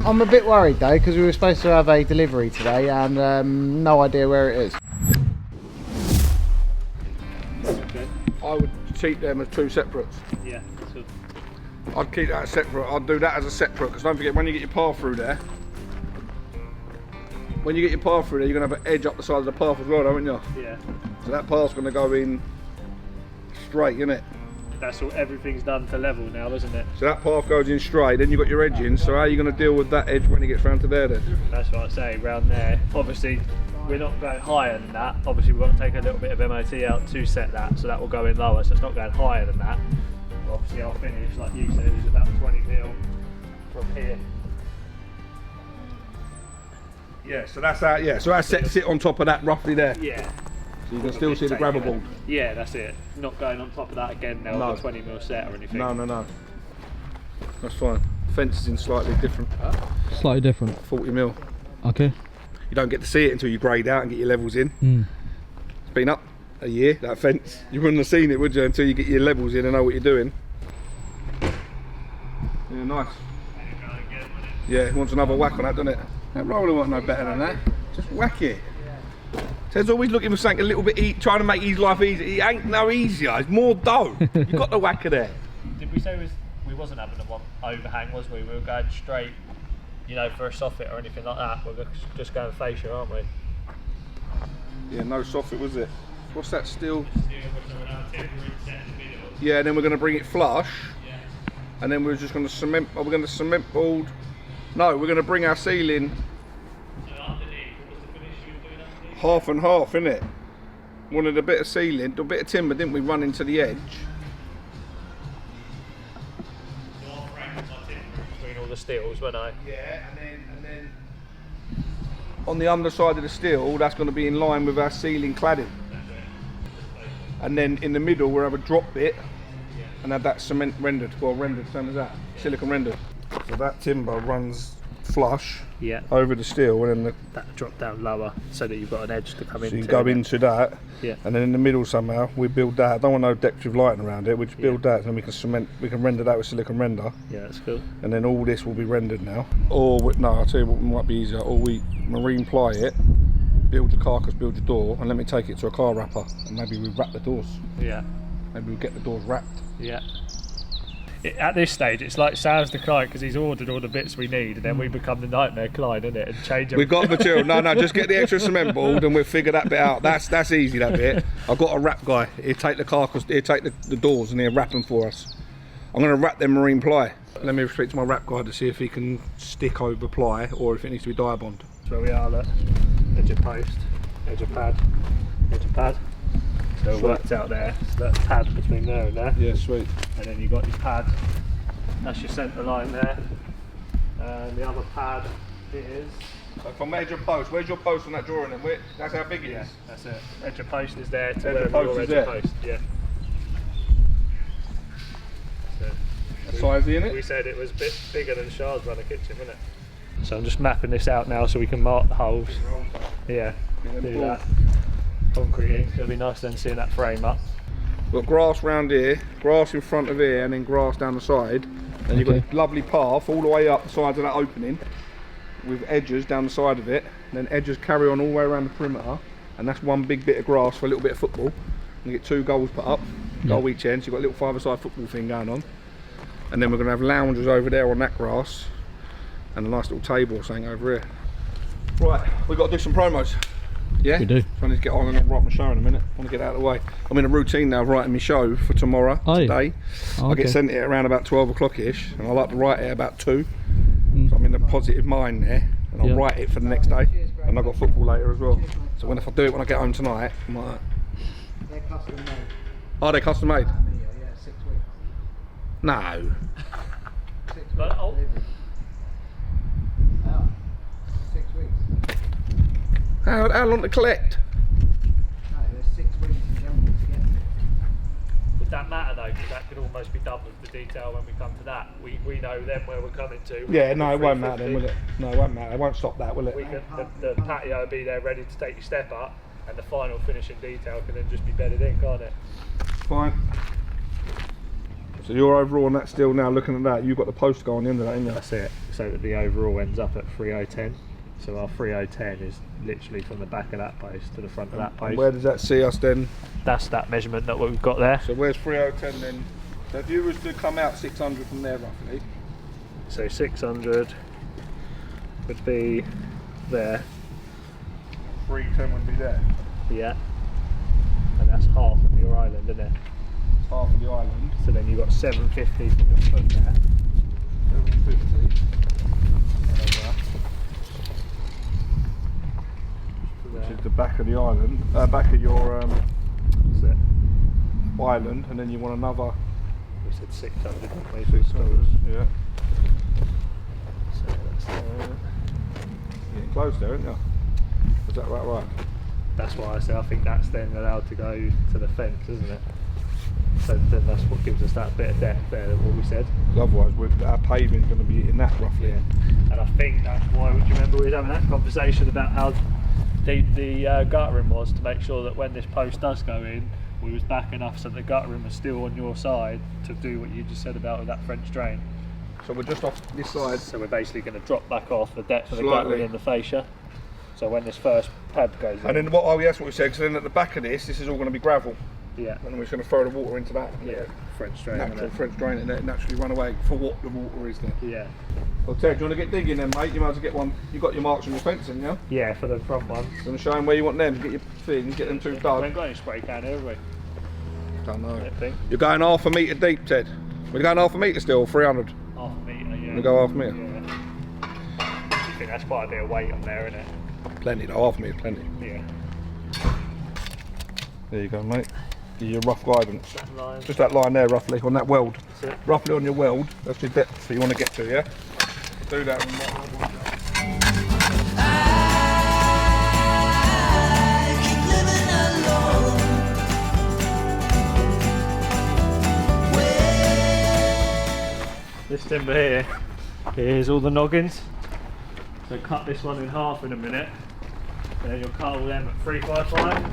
I'm a bit worried though, because we were supposed to have a delivery today and no idea where it is. Okay. I would treat them as two separates. Yeah. So I'd keep that separate. I'd do that as a separate, because don't forget, when you get your path through there, you're going to have an edge up the side of the path as well, don't you? yeah. So that path's going to go in straight, isn't it? That's all. Everything's done to level now, isn't it? So that path goes in straight, then you've got your edge in, so how are you going to deal with that edge when it gets round to there then? That's what I say. Round there. Obviously, we're not going higher than that. Obviously, we've got to take a little bit of MOT out to set that, so that will go in lower. So it's not going higher than that. But obviously, I'll finish like you said, is about 20 mil from here. Yeah, so that's how, yeah, so that sets it on top of that roughly there. Yeah. So you can still see the grabber board. Yeah, that's it. Not going on top of that again now No. with a 20 mil set or anything. No. That's fine. Fence is in slightly different. Slightly different. 40 mil. Okay. You don't get to see it until you grade out and get your levels in. It's been up a year, that fence. You wouldn't have seen it, would you, until you get your levels in and know what you're doing. Yeah, nice. Yeah, it wants another whack on that, doesn't it? That roller won't know better than that. Just whack it. Ted's always looking for something a little bit, trying to make his life easier. It ain't no easier, it's more dough. You've got the whacker there. Did we say we wasn't having a overhang, was we? We were going straight, you know, for a soffit or anything like that. We're just going fascia, aren't we? Yeah, no soffit, was it? What's that steel? Yeah, and then we're going to bring it flush. And then we're just going to cement, we're going to cement board. No, we're going to bring our ceiling half and half, innit? Wanted a bit of ceiling, a bit of timber, didn't we, run into the edge? Between all the steels, weren't I? Yeah, and then on the underside of the steel, that's going to be in line with our ceiling cladding. And then in the middle, we'll have a drop bit and have that cement rendered, well rendered, same as that, silicon rendered. So that timber runs flush over the steel, and then that drop down lower so that you've got an edge to come into. So you go into that, yeah. And then in the middle somehow we build that. I don't want no decorative lighting around it. We just build that, and then we can cement. We can render that with silicon render. Yeah, that's cool. And then all this will be rendered now. Or no, I'll tell you what might be easier. Or we marine ply it, build your carcass, build your door, and let me take it to a car wrapper, and maybe we wrap the doors. Yeah. Maybe we'll get the doors wrapped. Yeah. At this stage, it's like Sam's the client because he's ordered all the bits we need, and then we become the nightmare client, isn't it? And change them. We've got the material. No, just get the extra cement board, and we'll figure that bit out. That's easy, that bit. I've got a wrap guy. He'll take the carcass, he'll take the doors, and he'll wrap them for us. I'm going to wrap them marine ply. Let me speak to my wrap guy to see if he can stick over ply, or if it needs to be dye bond. That's where we are, look. Edge of post, edge of pad, edge of pad. So it worked out there. So that's pad between there and there. Yeah, sweet. And then you've got your pad. That's your centre line there. And the other pad is... So from edge of post, where's your post on that drawing then? That's how big it is? That's it. Edge of post is there to Edge where of post your is edge of there. post. Yeah. So Size in it? we said it was a bit bigger than Shard's run a kitchen, wasn't it? So I'm just mapping this out now so we can mark the holes. Yeah, do that. Concreting. It'll be nice then seeing that frame up. We've got grass round here, grass in front of here, and then grass down the side. And you've got a lovely path all the way up the sides of that opening with edges down the side of it. And then edges carry on all the way around the perimeter. And that's one big bit of grass for a little bit of football. You get 2 goals put up, goal each end. So you've got a little 5-a-side football thing going on. And then we're going to have loungers over there on that grass. And a nice little table or something over here. Right, we've got to do some promos. Yeah? We do. So I need to get on and write my show in a minute. I want to get out of the way. I'm in a routine now of writing my show for tomorrow, today. Oh, I get okay. sent it around about 12 o'clock-ish, and I like to write it about 2. So I'm in a positive mind there, and I'll write it for the next day. And I've got football later as well. So if I do it when I get home tonight, I'm like... They're custom made. Oh, they're custom made? Yeah, 6 weeks. No. 6 weeks. But, oh. Wow. 6 weeks. How long to collect? No, there's 6 weeks in general to get it. Would that matter though? Because that could almost be done with the detail when we come to that. We know then where we're coming to. Yeah, no, it won't matter then, will it? No, it won't matter. It won't stop that, will it? We can, the patio will be there ready to take your step up, and the final finishing detail can then just be bedded in, can't it? Fine. So you're overall on that still now, looking at that, you've got the post to go on the end of that, ain't you? That's it. So that the overall ends up at 3010. So our 3010 is literally from the back of that post to the front of that post. And where does that see us then? That's that measurement that we've got there. So where's 3010 then? So if you was to come out 600 from there roughly. So 600 would be there. 310 would be there. Yeah. And that's half of your island, isn't it? It's half of the island. So then you've got 750 from your foot there. 750. Which is the back of the island, back of your That's it. island, and then you want another We said 600, didn't we? 600. Yeah. So that's there. You're getting close there, aren't you? Is that right? That's why I say I think that's then allowed to go to the fence, isn't it? So then that's what gives us that bit of depth there, what we said. 'Cause otherwise, our paving's going to be in that roughly. Yeah. And I think that's why, do you remember we were having that conversation about how deep the guttering was, to make sure that when this post does go in, we was back enough so the guttering was still on your side to do what you just said about with that French drain. So we're just off this side. So we're basically going to drop back off the depth of the Slightly. guttering in the fascia. So when this first pad goes in. And then that's what we said, because then at the back of this is all going to be gravel. Yeah. And we're just going to throw the water into that. Yeah. French drain. Natural French drain, and let it naturally run away for what the water is there. Yeah. Well, Ted, do you want to get digging then, mate? You might as well get one. You got your marks on your fencing, yeah? Yeah, for the front ones. You want to show them where you want them? Get your thing, get them two We dug. ain't got any spray can here, have we? Don't know. I think. You're going half a metre deep, Ted. We're going half a metre still, 300. Half a metre, yeah. We go half a metre. Yeah. I think that's quite a bit of weight on there, isn't it? Plenty, though. Half a metre, plenty. Yeah. There you go, mate. Give you a rough guidance. That line. Just that line there, roughly, on that weld. That's it. Roughly on your weld, that's your depth that you want to get to, yeah? Do that and This timber here is all the noggins. So cut this one in half in a minute, and then you'll cut all them at 355.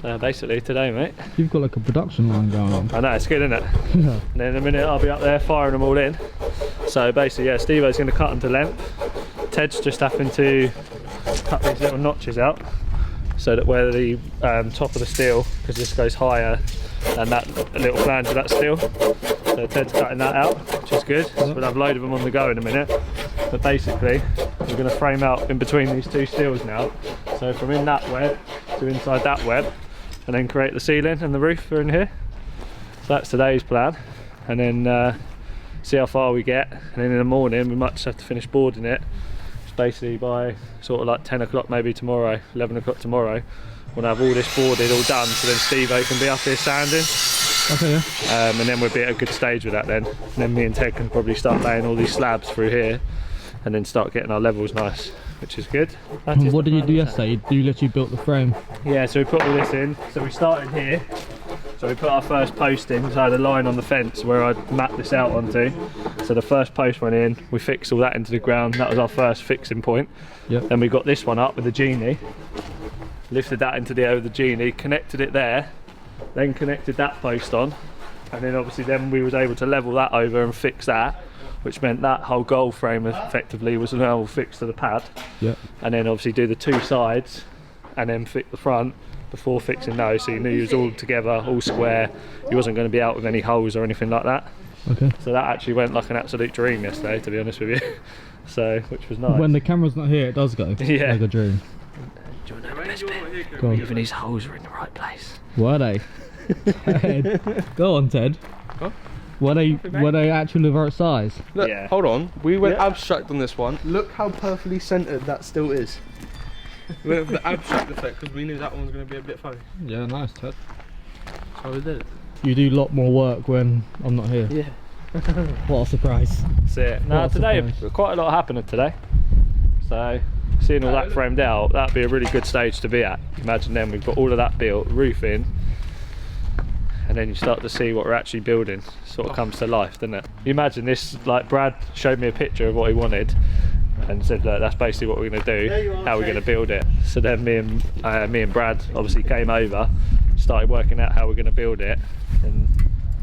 So basically today, mate. You've got like a production line going on. I know, it's good, isn't it? Yeah. And then in a minute I'll be up there firing them all in. So basically, yeah, Steve-O's going to cut them to length. Ted's just having to cut these little notches out, so that where the top of the steel, because this goes higher than that little flange of that steel. So Ted's cutting that out, which is good. So we'll have a load of them on the go in a minute. But basically, we're going to frame out in between these two steels now. So from in that web to inside that web, and then create the ceiling and the roof for in here. So that's today's plan. And then see how far we get. And then in the morning, we might just have to finish boarding it. Just basically by sort of like 10 o'clock maybe tomorrow, 11 o'clock tomorrow, we'll have all this boarded, all done, so then Steve-O can be up here sanding. Okay, yeah. And then we'll be at a good stage with that then. And then me and Ted can probably start laying all these slabs through here and then start getting our levels nice, which is good. That is What the did you plan, do isn't it? yesterday? You literally built the frame. Yeah, so we put all this in. So we started here. So we put our first post in, so I had a line on the fence where I'd mapped this out onto. So the first post went in, we fixed all that into the ground. That was our first fixing point. Yep. Then we got this one up with the genie. Lifted that into the air with the genie, connected it there, then connected that post on. And then obviously then we was able to level that over and fix that, which meant that whole goal frame effectively was now fixed to the pad. Yep. And then obviously do the two sides and then fix the front before fixing those, so you knew you was all together, all square. You wasn't going to be out with any holes or anything like that. Okay. So that actually went like an absolute dream yesterday, to be honest with you. So, which was nice. When the camera's not here, it does go. Yeah. Like a dream. Do you know the best bit? Go on. Even these holes are in the right place. Were they? Ted. Go on, Ted. Huh? Were they actually the right size? Look, Yeah. hold on. We went Yeah. abstract on this one. Look how perfectly centered that still is. We went with the abstract effect because we knew that one was going to be a bit funny. Yeah, nice, Ted. So we did it. You do a lot more work when I'm not here. Yeah. What a surprise. That's it. Now What a today, surprise. quite a lot happening today. So, seeing all that framed out, that'd be a really good stage to be at. Imagine then we've got all of that built, roof in, and then you start to see what we're actually building. Sort of comes to life, doesn't it? You imagine this, like Brad showed me a picture of what he wanted and said, look, that's basically what we're going to do, how we're going to build it. So then me and Brad obviously came over, started working out how we're going to build it, and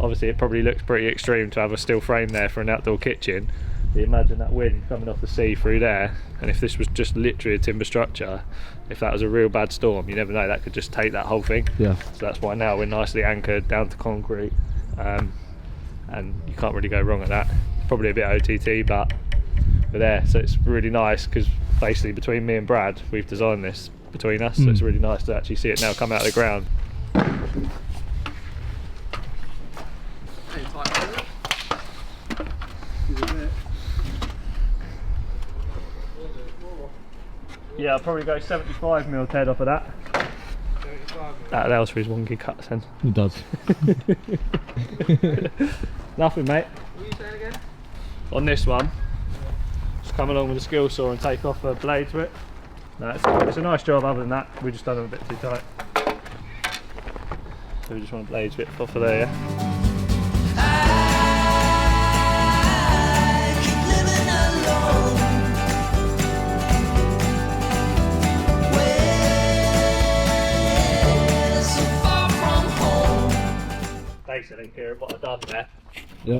Obviously it probably looks pretty extreme to have a steel frame there for an outdoor kitchen. But imagine that wind coming off the sea through there, and if this was just literally a timber structure, if that was a real bad storm, you never know, that could just take that whole thing. Yeah. So that's why now we're nicely anchored down to concrete, and you can't really go wrong at that. Probably a bit OTT, but we're there. So it's really nice because basically between me and Brad, we've designed this between us, so it's really nice to actually see it now come out of the ground. Yeah, I'll probably go 75mm Ted off of that. That allows for his wonky cuts then. It does. Nothing, mate. What are you saying again? On this one, just come along with a skill saw and take off a blade to it. No, it's a nice job. Other than that, we just done them a bit too tight. So we just want blades bit off of there, yeah? Basically, here what I've done there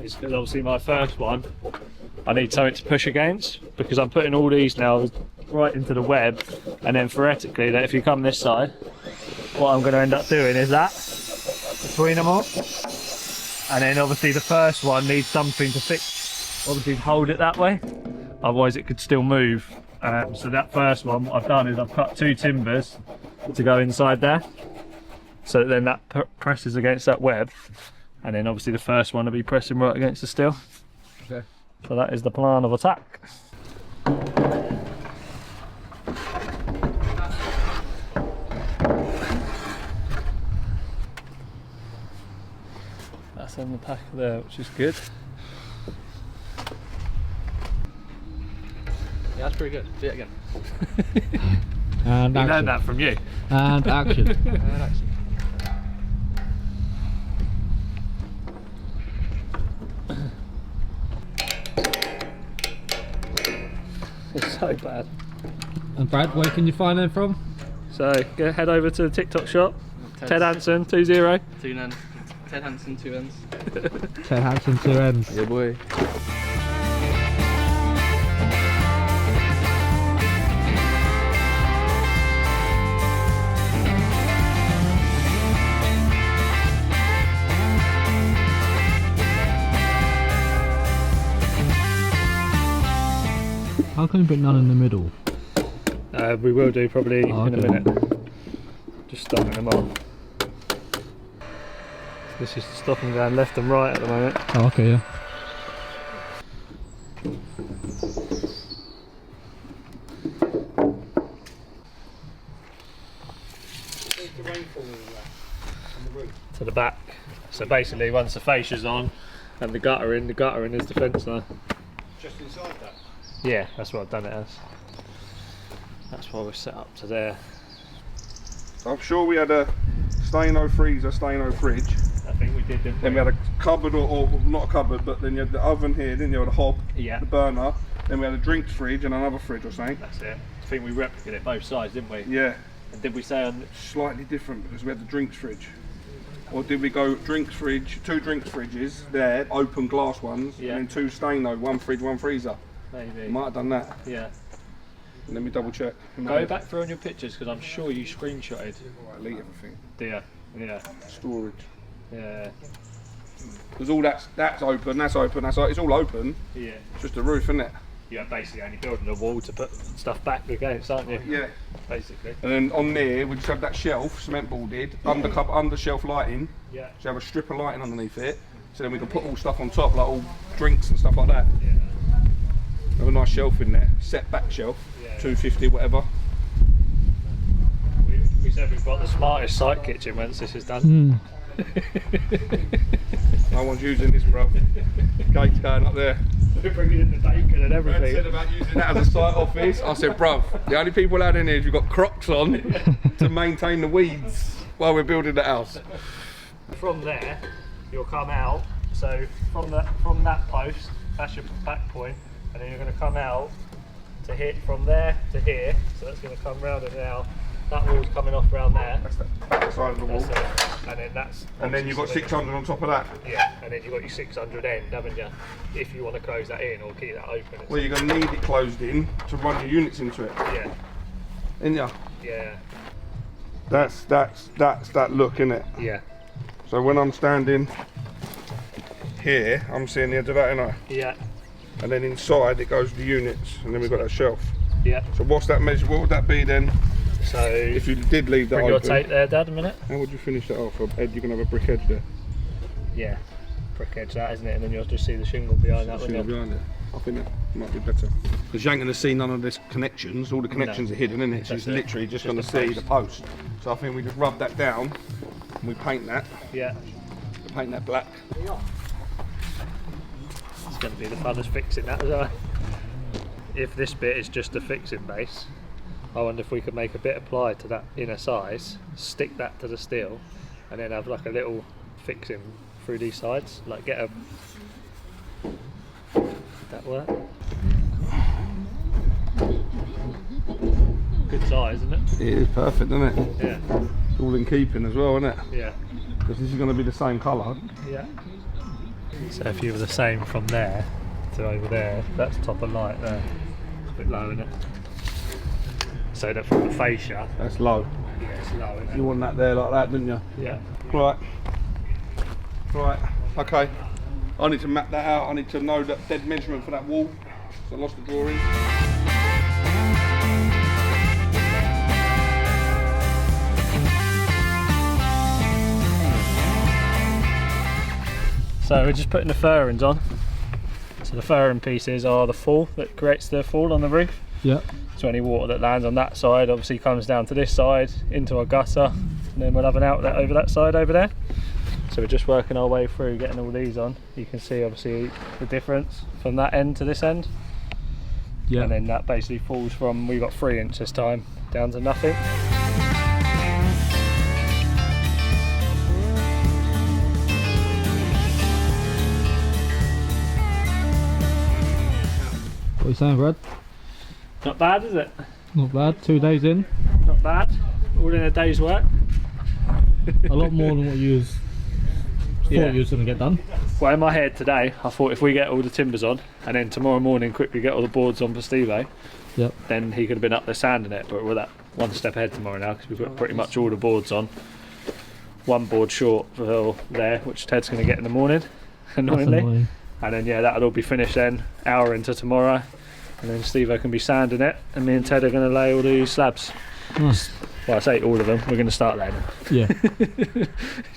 is because obviously my first one, I need something to push against, because I'm putting all these now right into the web, and then theoretically that if you come this side, what I'm going to end up doing is that between them all, and then obviously the first one needs something to fix, obviously hold it that way, otherwise it could still move. So that first one, what I've done is I've cut 2 timbers to go inside there, so that then that presses against that web, and then obviously the first one will be pressing right against the steel. Okay. So that is the plan of attack. That's on the pack there, which is good. Yeah, that's pretty good. Do it again. And We action. learned that from you. And action. Actually. It's so bad. And Brad, where can you find them from? So go head over to the TikTok shop. Ted Hansen 20. 2 N's. Ted Hansen 2 N's. Ted Hansen 2 N's. Yeah, boy. How come you put none in the middle? We will do probably in a okay. minute. Just stopping them off. This is stopping going left and right at the moment. Oh, okay, yeah. To the back. So basically once the fascia's on and the guttering is the fence line. Just inside that? Yeah, that's what I've done it as. That's why we're set up to there. I'm sure we had a Stano freezer, Stano fridge. I think we did, didn't we? Then we had a cupboard, or not a cupboard, but then you had the oven here, didn't you? Or the hob, Yeah. the burner. Then we had a drinks fridge and another fridge or something. That's it. I think we replicated it both sides, didn't we? Yeah, And did we say on... slightly different because we had the drinks fridge. Or did we go drinks fridge, 2 drinks fridges there, open glass ones, Yeah. and then 2 Stano, 1 fridge, 1 freezer. Maybe. We might have done that. Yeah. Let me double check. Go back through on your pictures because I'm sure you screenshotted. Delete everything. Yeah. Yeah. Storage. Yeah. Because all that's open, that's open, that's it's all open. Yeah. It's just a roof, isn't it? You're basically only building a wall to put stuff back against, aren't you? Yeah. Basically. And then on there, we just have that shelf, cement boarded, under shelf lighting. Yeah. So you have a strip of lighting underneath it. So then we can put all stuff on top, like all drinks and stuff like that. Yeah. Have a nice shelf in there, set back shelf, Yeah. 250, whatever. We said we've got the smartest site kitchen once this is done. No one's using this, bro. Gate's going up there. We're bringing in the bacon and Brad said everything. about using that as a site office. I said, bruv, the only people out in here is you've got Crocs on to maintain the weeds while we're building the house. From there, you'll come out. So from that post, that's your back point, and then you're going to come out to hit from there to here. So that's going to come round and out, That wall's coming off around there. That's the back side of the wall. That's it. And then that's. And then you've got 600 on top of that. Yeah, and then you've got your 600 end, haven't you? If you want to close that in or keep that open. Well, you're going to need it closed in to run your units into it. Yeah. In ya? Yeah. That's that look, innit? Yeah. So when I'm standing here, I'm seeing the edge of that, innit? Yeah. And then inside it goes the units, and then we've got that shelf. Yeah. So what's that measure? What would that be then? So If you did leave that bring your open, tape there, Dad, a minute. how would you finish that off? Ed, you're gonna have a brick edge there. Yeah. Brick edge that, isn't it? And then you'll just see the shingle behind that, Shingle wouldn't you? behind it. I think that might be better. Because you ain't going to see none of this connections. All the connections are hidden, isn't it? So That's it's it. literally just Just going to the see the post. So I think we just rub that down and we paint that. Yeah. We paint that black. It's going to be the funnest fixing that as well. If this bit is just a fixing base, I wonder if we could make a bit applied to that inner size, stick that to the steel, and then have like a little fixing through these sides. Like get a. Would that work? Good size, isn't it? It is perfect, isn't it? Yeah. It's all in keeping as well, isn't it? Yeah. Because this is going to be the same colour. Yeah. So if you were the same from there to over there, that's top of light there. It's a bit low, isn't it? So that from the fascia, That's low. yeah, it's low, isn't it? You want that there like that, didn't you? Yeah. Right. Right. Okay. I need to map that out. I need to know that dead measurement for that wall. So I lost the drawing. So we're just putting the furrings on. So the furring pieces are the fall that creates the fall on the roof. Yeah. So any water that lands on that side obviously comes down to this side into our gutter, and then we'll have an outlet over that side over there. So we're just working our way through getting all these on. You can see obviously the difference from that end to this end. Yeah. And then that basically falls from, we got 3 inches this time, down to nothing. What are you saying, Brad? Not bad, is it? Not bad. 2 days in. Not bad. All in a day's work. A lot more than what you was thought you was going to get done. Well, in my head today, I thought if we get all the timbers on and then tomorrow morning quickly get all the boards on for Steve, Yep. then he could have been up there sanding it. But we're that one step ahead tomorrow now because we've got pretty much all the boards on. One board short for there, which Ted's going to get in the morning, annoyingly. Annoying. And then yeah, that'll all be finished then, hour into tomorrow. And then Steve can be sanding it, and me and Ted are going to lay all these slabs. Nice. Well, I say all of them, we're going to start laying them. Yeah.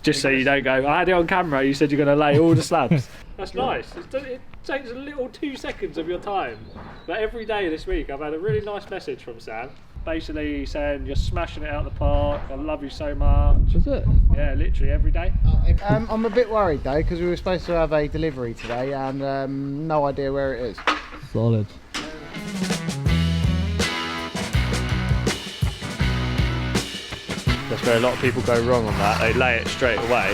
Just so you don't go, I had it on camera, you said you're going to lay all the slabs. That's nice. It takes a little 2 seconds of your time. But every day this week I've had a really nice message from Sam. Basically saying, you're smashing it out of the park, I love you so much. Is it? Yeah, literally every day. I'm a bit worried though because we were supposed to have a delivery today and no idea where it is. Solid. That's where a lot of people go wrong on that. They lay it straight away.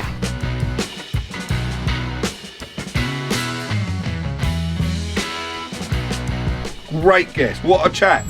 Great guess. What a chat.